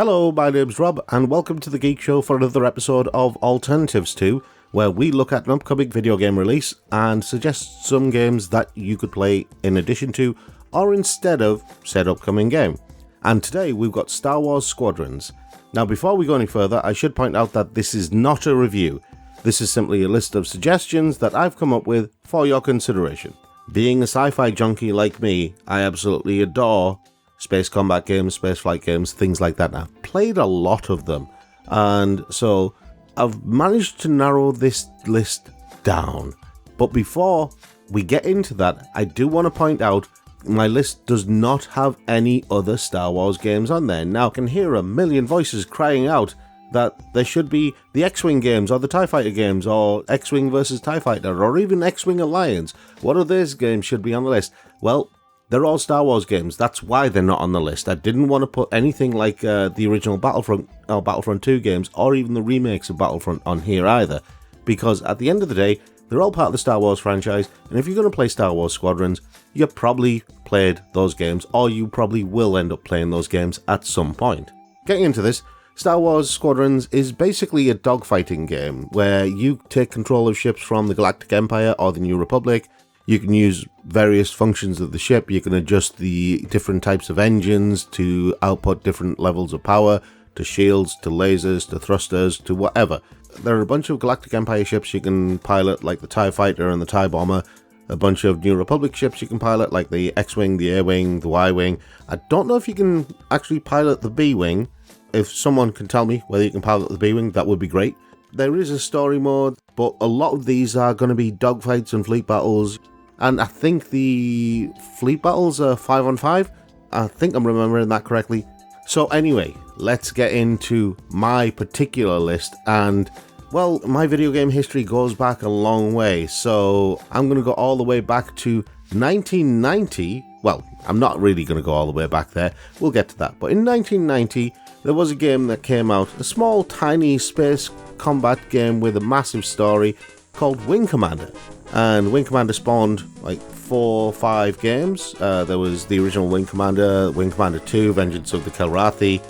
Hello, my name's Rob, and welcome to the Geek Show for another episode of Alternatives to, where we look at an upcoming video game release and suggest some games that you could play in addition to or instead of said upcoming game. And today we've got Star Wars Squadrons. Now before we go any further, I should point out that this is not a review. This is simply a list of suggestions that I've come up with for your consideration. Being a sci-fi junkie like me, I absolutely adore space combat games, space flight games, things like that. I've played a lot of them, and so I've managed to narrow this list down. But before we get into that, I do want to point out my list does not have any other Star Wars games on there. Now I can hear a million voices crying out that there should be the X-Wing games or the TIE Fighter games or X-Wing versus TIE Fighter or even X-Wing Alliance. What of those games should be on the list? Well, they're all Star Wars games. That's why they're not on the list. I didn't want to put anything like the original Battlefront or Battlefront 2 games or even the remakes of Battlefront on here either. Because at the end of the day, they're all part of the Star Wars franchise. And if you're going to play Star Wars Squadrons, you probably played those games or you probably will end up playing those games at some point. Getting into this, Star Wars Squadrons is basically a dogfighting game where you take control of ships from the Galactic Empire or the New Republic. You can use various functions of the ship. You can adjust the different types of engines to output different levels of power, to shields, to lasers, to thrusters, to whatever. There are a bunch of Galactic Empire ships you can pilot, like the TIE Fighter and the TIE Bomber. A bunch of New Republic ships you can pilot, like the X-Wing, the A-Wing, the Y-Wing. I don't know if you can actually pilot the B-Wing. If someone can tell me whether you can pilot the B-Wing, that would be great. There is a story mode, but a lot of these are going to be dogfights and fleet battles. And I think the fleet battles are 5-on-5. I think I'm remembering that correctly. So anyway, let's get into my particular list. And, well, my video game history goes back a long way. So I'm going to go all the way back to 1990. Well, I'm not really going to go all the way back there. We'll get to that. But in 1990, there was a game that came out. A small, tiny space combat game with a massive story called Wing Commander. And Wing Commander spawned like 4 or 5 games. There was the original Wing Commander 2, Vengeance of the Kilrathi,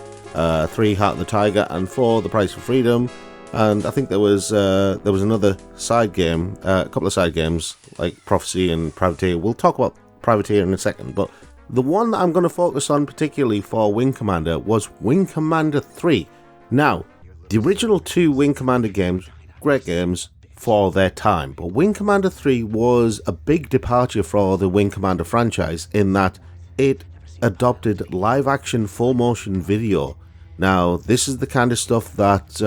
3, Heart of the Tiger, and 4, The Price for Freedom. And I think there was another side game, a couple of side games like Prophecy and Privateer. We'll talk about Privateer in a second, but the one that I'm going to focus on particularly for Wing Commander was Wing Commander 3. Now, the original 2 Wing Commander games, great games for their time, but Wing Commander 3 was a big departure for the Wing Commander franchise in that it adopted live-action full-motion video. Now, this is the kind of stuff that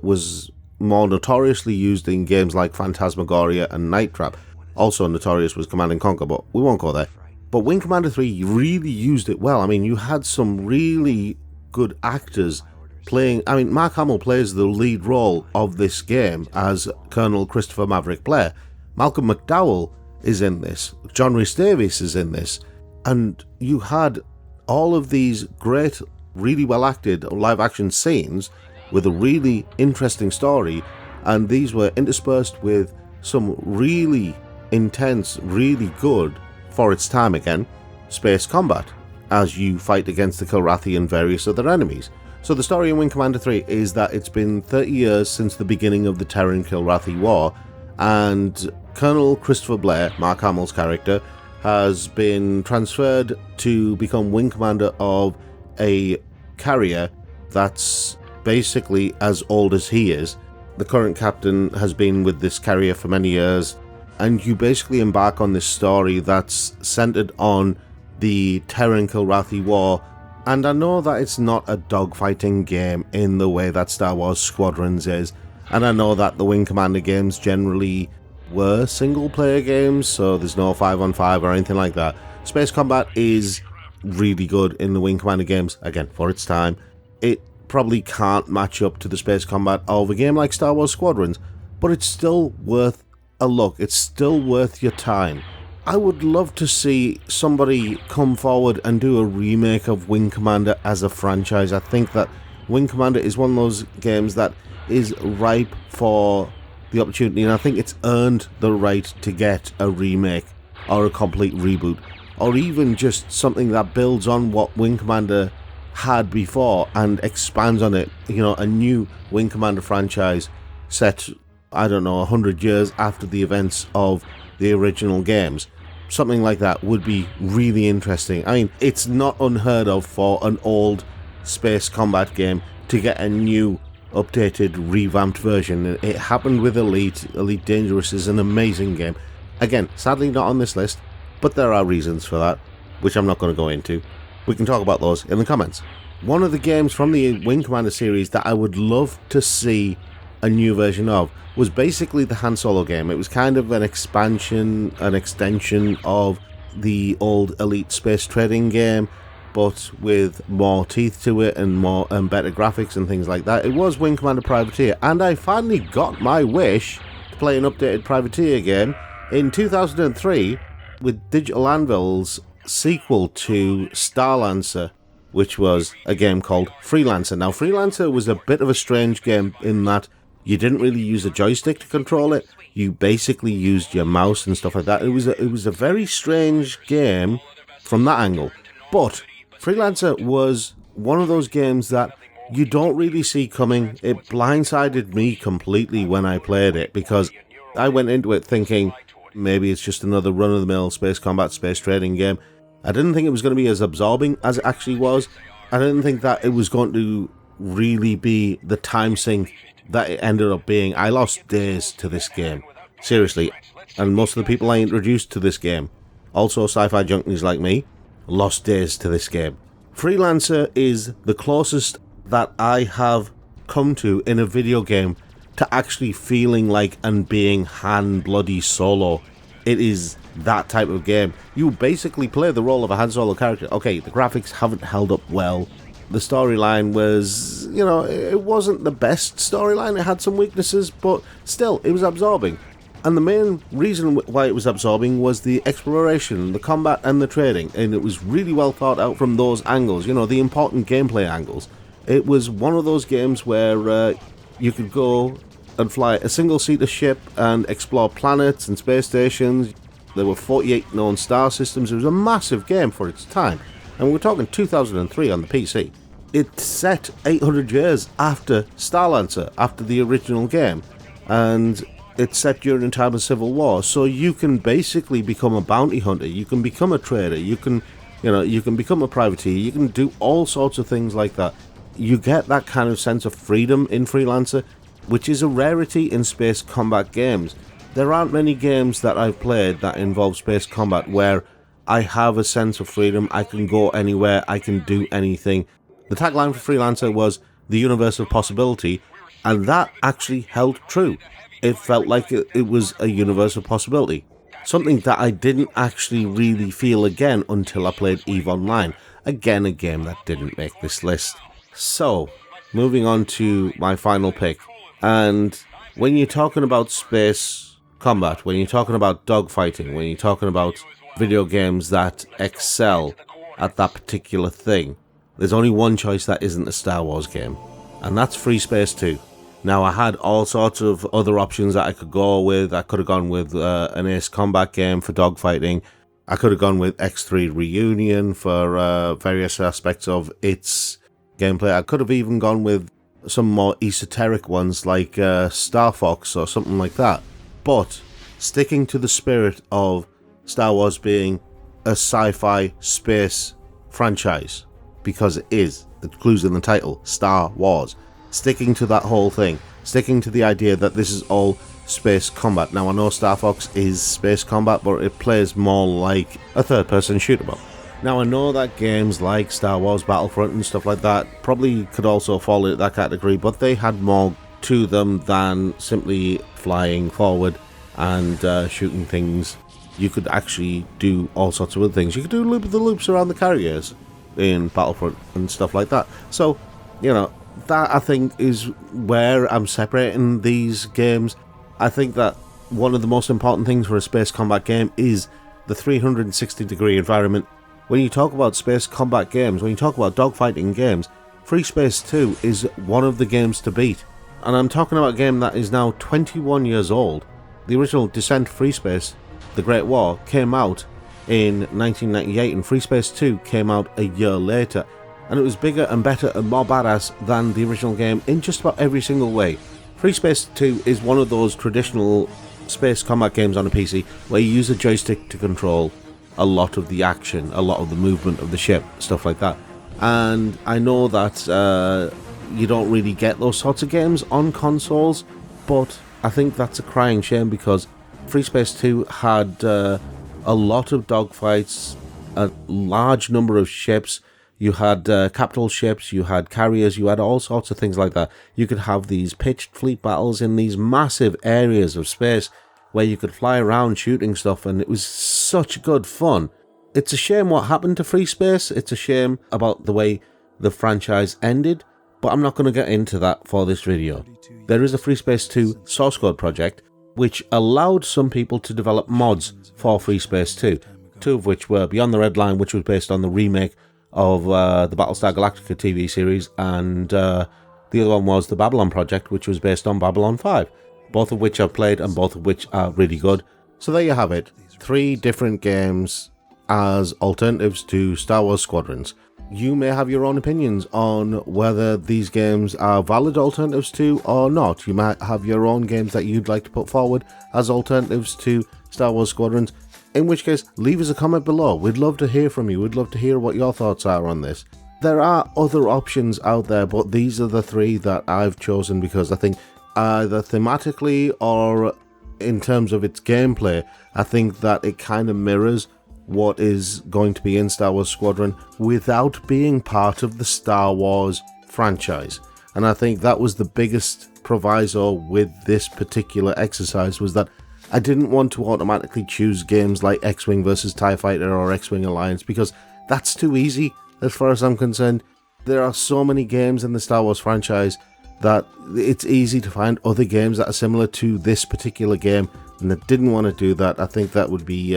was more notoriously used in games like Phantasmagoria and Night Trap. Also notorious was Command & Conquer, but we won't go there. But Wing Commander 3 really used it well. I mean, you had some really good actors playing. I mean, Mark Hamill plays the lead role of this game as Colonel Christopher Maverick Blair. Malcolm McDowell is in this. John Rhys-Davies is in this. And you had all of these great, really well-acted live-action scenes with a really interesting story, and these were interspersed with some really intense, really good, for its time again, space combat, as you fight against the Kilrathi and various other enemies. So the story in Wing Commander 3 is that it's been 30 years since the beginning of the Terran Kilrathi War, and Colonel Christopher Blair, Mark Hamill's character, has been transferred to become Wing Commander of a carrier that's basically as old as he is. The current captain has been with this carrier for many years, and you basically embark on this story that's centered on the Terran Kilrathi War. And I know that it's not a dogfighting game in the way that Star Wars Squadrons is, and I know that the Wing Commander games generally were single-player games, so there's no 5-on-5 or anything like that. Space combat is really good in the Wing Commander games, again, for its time. It probably can't match up to the space combat of a game like Star Wars Squadrons, but it's still worth a look. It's still worth your time. I would love to see somebody come forward and do a remake of Wing Commander as a franchise. I think that Wing Commander is one of those games that is ripe for the opportunity, and I think it's earned the right to get a remake or a complete reboot, or even just something that builds on what Wing Commander had before and expands on it. You know, a new Wing Commander franchise set, I don't know, 100 years after the events of the original games. Something like that would be really interesting. I mean, it's not unheard of for an old space combat game to get a new, updated, revamped version. It happened with Elite. Elite Dangerous is an amazing game. Again, sadly not on this list, but there are reasons for that, which I'm not going to go into. We can talk about those in the comments. One of the games from the Wing Commander series that I would love to see a new version of was basically the Han Solo game. It was kind of an expansion, an extension of the old Elite space trading game, but with more teeth to it and more and better graphics and things like that. It was Wing Commander Privateer, and I finally got my wish to play an updated Privateer game in 2003 with Digital Anvil's sequel to Starlancer, which was a game called Freelancer. Now, Freelancer was a bit of a strange game in that you didn't really use a joystick to control it. You basically used your mouse and stuff like that. It was a very strange game from that angle. But Freelancer was one of those games that you don't really see coming. It blindsided me completely when I played it, because I went into it thinking maybe it's just another run-of-the-mill space combat, space trading game. I didn't think it was going to be as absorbing as it actually was. I didn't think that it was going to really be the time sink that it ended up being. I lost days to this game. Seriously. And most of the people I introduced to this game, also sci-fi junkies like me, lost days to this game. Freelancer is the closest that I have come to in a video game to actually feeling like and being Han bloody Solo. It is that type of game. You basically play the role of a Han Solo character. Okay, the graphics haven't held up well. The storyline was, you know, it wasn't the best storyline. It had some weaknesses, but still, it was absorbing. And the main reason why it was absorbing was the exploration, the combat, and the trading. And it was really well thought out from those angles, you know, the important gameplay angles. It was one of those games where you could go and fly a single-seater ship and explore planets and space stations. There were 48 known star systems. It was a massive game for its time. And we're talking 2003 on the PC. It's set 800 years after Starlancer, after the original game. And it's set during the time of Civil War. So you can basically become a bounty hunter. You can become a trader. You can become a privateer. You can do all sorts of things like that. You get that kind of sense of freedom in Freelancer, which is a rarity in space combat games. There aren't many games that I've played that involve space combat where I have a sense of freedom. I can go anywhere. I can do anything. The tagline for Freelancer was the universe of possibility, and that actually held true. It felt like it was a universe of possibility. Something that I didn't actually really feel again until I played EVE Online. Again, a game that didn't make this list. So, moving on to my final pick. And when you're talking about space combat, when you're talking about dogfighting, when you're talking about video games that excel at that particular thing, there's only one choice that isn't a Star Wars game, and that's Free Space 2. Now, I had all sorts of other options that I could go with. I could have gone with an Ace Combat game for dogfighting. I could have gone with X3 Reunion for various aspects of its gameplay. I could have even gone with some more esoteric ones like Star Fox or something like that. But sticking to the spirit of Star Wars being a sci-fi space franchise, because it is, the clue's in the title, Star Wars. Sticking to that whole thing, sticking to the idea that this is all space combat. Now, I know Star Fox is space combat, but it plays more like a third-person shoot-'em-up. Now, I know that games like Star Wars Battlefront and stuff like that probably could also fall into that category, but they had more to them than simply flying forward and shooting things. You could actually do all sorts of other things. You could do loop-the-loops around the carriers in Battlefront and stuff like that. So, you know, that I think is where I'm separating these games. I think that one of the most important things for a space combat game is the 360-degree environment. When you talk about space combat games, when you talk about dogfighting games, Free Space 2 is one of the games to beat. And I'm talking about a game that is now 21 years old. The original Descent Free Space, The Great War, came out in 1998, and Free Space 2 came out a year later. and it was bigger and better and more badass than the original game in just about every single way. Free Space 2 is one of those traditional space combat games on a PC where you use a joystick to control a lot of the action, a lot of the movement of the ship, stuff like that. And I know that you don't really get those sorts of games on consoles, but I think that's a crying shame because Free Space 2 had a lot of dogfights, a large number of ships. You had capital ships, you had carriers, you had all sorts of things like that. You could have these pitched fleet battles in these massive areas of space where you could fly around shooting stuff, and it was such good fun. It's a shame what happened to Free Space. It's a shame about the way the franchise ended, but I'm not going to get into that for this video. There is a Free Space 2 source code project which allowed some people to develop mods for Free Space 2, two of which were Beyond the Red Line, which was based on the remake of the Battlestar Galactica TV series, and the other one was the Babylon Project, which was based on Babylon 5, both of which I've played and both of which are really good. So there you have it, 3 different games as alternatives to Star Wars Squadrons. You may have your own opinions on whether these games are valid alternatives to or not. You might have your own games that you'd like to put forward as alternatives to Star Wars Squadrons, in which case leave us a comment below. We'd love to hear from you. We'd love to hear what your thoughts are on this. There are other options out there, but these are the 3 that I've chosen because I think either thematically or in terms of its gameplay, I think that it kind of mirrors what is going to be in Star Wars Squadron without being part of the Star Wars franchise. And I think that was the biggest proviso with this particular exercise, was that I didn't want to automatically choose games like X-Wing vs TIE Fighter or X-Wing Alliance because that's too easy as far as I'm concerned. There are so many games in the Star Wars franchise that it's easy to find other games that are similar to this particular game, and I didn't want to do that. I think that would be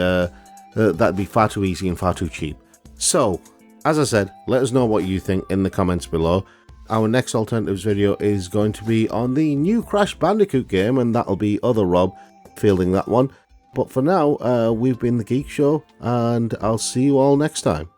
that'd be far too easy and far too cheap. So, as I said, let us know what you think in the comments below. Our next alternatives video is going to be on the new Crash Bandicoot game, and that'll be Other Rob fielding that one. But for now, we've been The Geek Show, and I'll see you all next time.